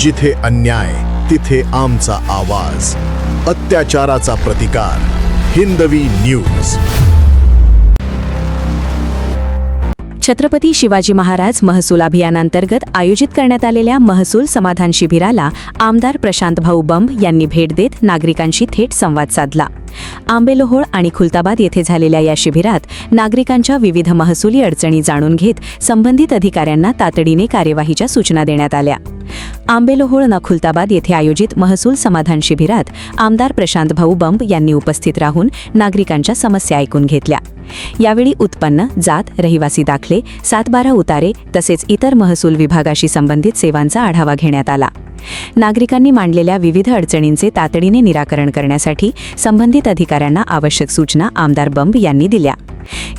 जिथे अन्याय तिथे आमचा आवाज, अत्याचाराचा प्रतिकार. हिंदवी न्यूज. छत्रपती शिवाजी महाराज महसूल अभियानांतर्गत आयोजित करण्यात आलेल्या महसूल समाधान शिबिराला आमदार प्रशांतभाऊ बंब यांनी भेट देत नागरिकांशी थेट संवाद साधला. आंबेलोहोळ आणि खुलताबाद येथे झालेल्या या शिबिरात नागरिकांच्या विविध महसुली अडचणी जाणून घेत संबंधित अधिकाऱ्यांना तातडीने कार्यवाहीच्या सूचना देण्यात आल्या. आंबेलोहोळ न खुलताबाद येथे आयोजित महसूल समाधान शिबिरात आमदार प्रशांतभाऊ बंब यांनी उपस्थित राहून नागरिकांच्या समस्या ऐकून घेतल्या. यावेळी उत्पन्न, जात, रहिवासी दाखले, 7-12 उतारे तसेच इतर महसूल विभागाशी संबंधित सेवांचा आढावा घेण्यात आला. नागरिकांनी मांडलेल्या विविध अडचणींचे तातडीने निराकरण करण्यासाठी संबंधित अधिकाऱ्यांना आवश्यक सूचना आमदार बंब यांनी दिल्या.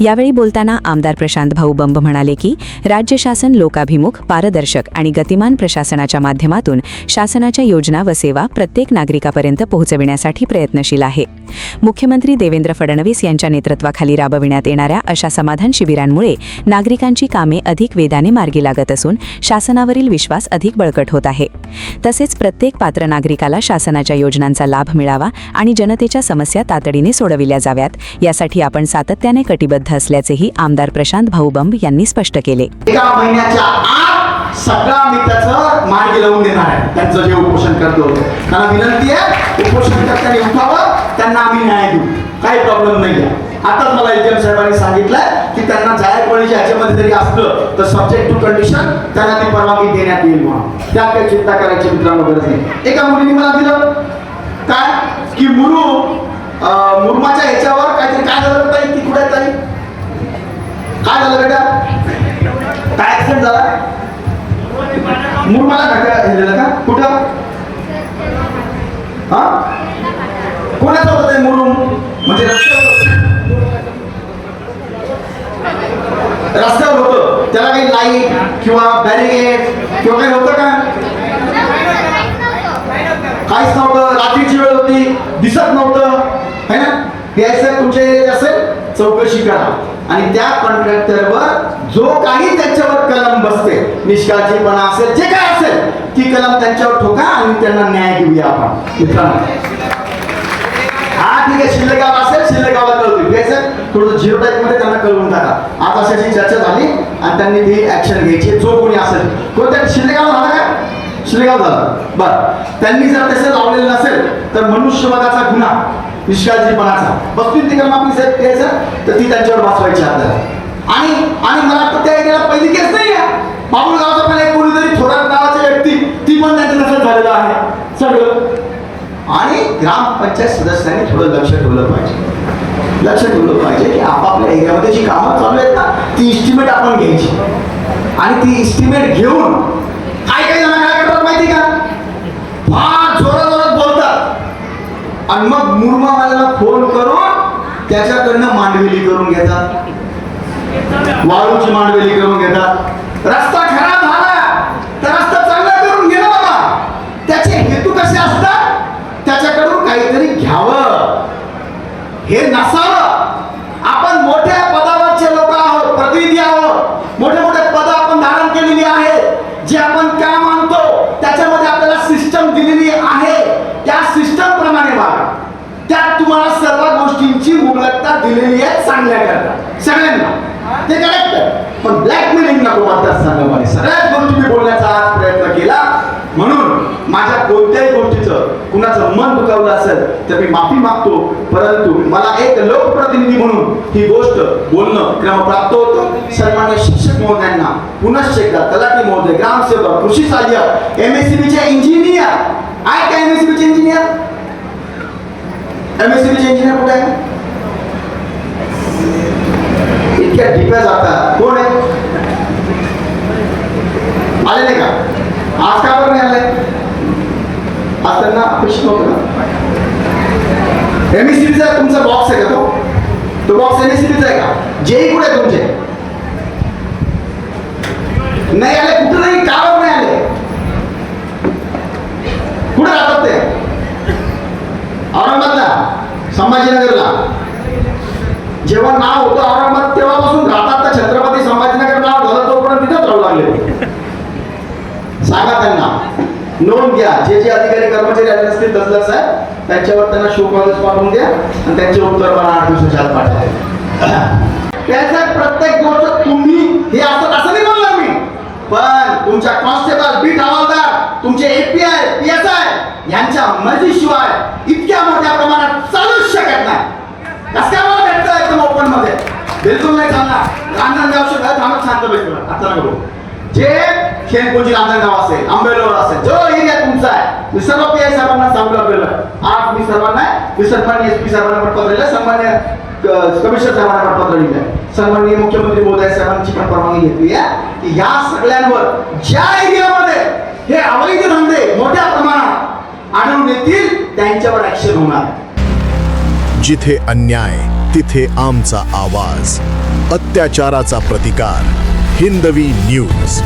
यावेळी बोलताना आमदार प्रशांतभाऊ बंब म्हणाले की राज्य शासन लोकाभिमुख, पारदर्शक आणि गतिमान प्रशासनाच्या माध्यमातून शासनाच्या योजना व सेवा प्रत्येक नागरिकापर्यंत पोहोचविण्यासाठी प्रयत्नशील आहे. मुख्यमंत्री देवेंद्र फडणवीस यांच्या नेतृत्वाखाली राबविण्यात येणाऱ्या अशा समाधान शिबिरांमुळे नागरिकांची कामे अधिक वेगाने मार्गी लागत असून शासनावरील विश्वास अधिक बळकट होत आहे. तसेच प्रत्येक पात्र नागरिकाला शासनाच्या योजनांचा लाभ मिळावा आणि जनतेच्या समस्या तातडीने सोडविल्या जाव्यात, यासाठी आपण सातत्याने कटिबद्ध असल्याचेही आमदार प्रशांतभाऊ बंब यांनी स्पष्ट केले. एका महिन्याच्या आत सगळा मी त्याचं मार्गी लावून देणार आहे. त्यांचं जे उपोषण करतो त्यांना विनंती आहे, उपोषणकर्त्यांनी उठावं, त्यांना आम्ही न्याय देऊ, काही प्रॉब्लेम नाही आहे. आताच मला एजम साहेबांनी सांगितलं की त्यांना जायकवाडीच्या ह्याच्यामध्ये जरी असलं तर सब्जेक्ट टू कंडिशन त्यांना ती परवानगी देण्यात येईल म्हणून. त्यात काही चिंता करायची मित्रांनो गरज नाही. एका मुलीने मला दिलं काय की मुरुमाच्या ह्याच्यावर काहीतरी काय झालं ताई, ती कुठे ताई, काय झालं बेटा, काय ऍक्सिडेंट झाला, मुरुमाला घडलं का, कुठं, हा कोणाचं होतं ते मुरुम, म्हणजे रस्त्यावर होतं, त्याला काही लाईट किंवा बॅरिकेड किंवा काही होतं का, काहीच नव्हतं, रात्रीची वेळ होती, दिसत नव्हतं है ना. यायचं तुमच्या एरियात असेल चौकशी करा आणि त्या कॉन्ट्रॅक्टरवर जो काही त्याच्यावर कलम बसते, निष्काळजीपणा असेल, जे काय असेल, ती कलम त्यांच्यावर ठोका आणि त्यांना न्याय देऊया आपण मित्रांनो. हा ठीक आहे, शिल्लगाव असेल शिल्लगावात कळवतील, घ्यायचं थोडं 0 टाईप मध्ये त्यांना कळवून टाका. आज अशाची चर्चा झाली आणि त्यांनी ती ऍक्शन घ्यायची. जो कोणी असेल, कोणत्या शिल्लगाव झाला का, शिल्लगाव झाला बरं, त्यांनी जर तसं लावलेलं नसेल तर मनुष्यवधाचा गुन्हा, निष्काळजीपणाचा बसतील ती कलम आपली सेट घ्यायचं तर ती त्यांच्यावर वाचवायची आपल्याला. आणि मला वाटतं त्या एरियाला पहिली केस नाही आहे. बाबुळ गावाचा पण एक कोणीतरी थोरात नावाची व्यक्ती, ती पण त्यांचं नजर झालेलं आहे सगळं. आणि ग्रामपंचायत सदस्यांनी थोडं लक्ष ठेवलं पाहिजे की आपापल्या एरियामध्ये जी कामं चालू आहेत ना, ती इस्टिमेट आपण घ्यायची आणि ती इस्टिमेट घेऊन काय जण काय करतात माहिती का, फार जोरात बोलतात आणि मग मुरमावाल्याला फोन करून त्याच्याकडनं मांडवेली करून घेतात, वाळूची मांडवेली करून घेतात. रस्ता खराब झाला तर रस्ता चांगला करून घे ना बाबा. त्याचे हेतू कसे असतात, त्याच्याकडून काहीतरी घ्यावं, हे नसावं. आपण मोठ्या पदावरचे लोक आहोत, प्रतिनिधी आहोत, मोठे मोठे पद आपण धारण केलेली आहेत. जे आपण काम आणतो त्याच्यामध्ये आपल्याला सिस्टम दिलेली आहे, त्या सिस्टम प्रमाणे वागा. त्यात तुम्हाला सर्व गोष्टींची मुबलकता दिलेली आहे चांगल्या करता सगळ्यांना, ते करेक्ट आहे. पण ब्लॅकमेलिंग नको मतदारसंघामध्ये. सगळ्याच गोष्टी मी बोलण्याचा आज प्रयत्न केला, म्हणून माझ्या कोणत्याही गोष्टीचं कुणाचं मन दुखावलं असेल तर मी माफी मागतो. परंतु मला एक लोकप्रतिनिधी म्हणून ही गोष्ट बोलणं क्रमप्राप्त होतं. सन्मान्य शिक्षक महोदयांना पुनश्च एकदा, तलाठी महोदय, ग्रामसेवक, कृषी सहाय्यक, MSCBचे इंजिनियर आहे का, MSCBचे इंजिनियर, MSCBचे इंजिनियर कुठे आहे, इतक्या ढिप्या जातात, कोण आहे, आले नाही का, आज का बरं नाही आले, आज त्यांना अपेक्षित होतं ना. MSCBचा तुमचा बॉक्स आहे का, तो बॉक्स MSCBचा आहे का, जेई कुठे आहे तुमचे, नाही आले, कुठं नाही, का बरं नाही आले, कुठे राहतात ते, औरंगाबादला, संभाजीनगरला. जेव्हा नाव होतं औरंगाबाद तेव्हापासून राहतात तर छत्रपती संभाजीनगर नाव झालं तोपर्यंत तिथंच राहू लागले. सांगा त्यांना नोंद घ्या. जे जे अधिकारी कर्मचारी आले असतील तहसीलदार साहेब त्यांच्यावर त्यांना शो कॉलेज पाठवून द्या आणि त्यांचे उत्तर मला 8 दिवसाच्या आत पाठवा. त्याचा प्रत्येक गोष्ट तुम्ही हे असं नाही बोलणार मी, पण तुमच्या कॉन्स्टेबल, बीट हवालदार, तुमचे API, PSI यांच्या मर्जीशिवाय इतक्या मोठ्या प्रमाणात चालूच शकत नाही. कसं काय मला भेटतं एकदम ओपन मध्ये? बिलकुल नाही चालणार. रांजणगाव शिवाय थांबत शांत बसलो आता नको. जे खेळपूरची रांजणगाव असेल, आंबेलोर असेल, जो एरिया तुमचा आहे, मी सर्व PI साहेबांना सांगू लागलेलं आहे. आज मी सर्वांना सन्माननीय SP साहेबांना पण पत्र लिहिलं, सन्मान्य कमिशनर साहेबांना पण पत्र लिहिलं, सन्माननीय मुख्यमंत्री महोदय साहेबांची पण परवानगी घेतली आहे की या सगळ्यांवर ज्या एरियामध्ये हे अवैध धंदे मोठ्या प्रमाणात आढळून येतील त्यांच्यावर ऍक्शन होणार. जिथे अन्याय तिथे आमचा आवाज. अत्याचाराचा प्रतिकार. हिंदवी न्यूज.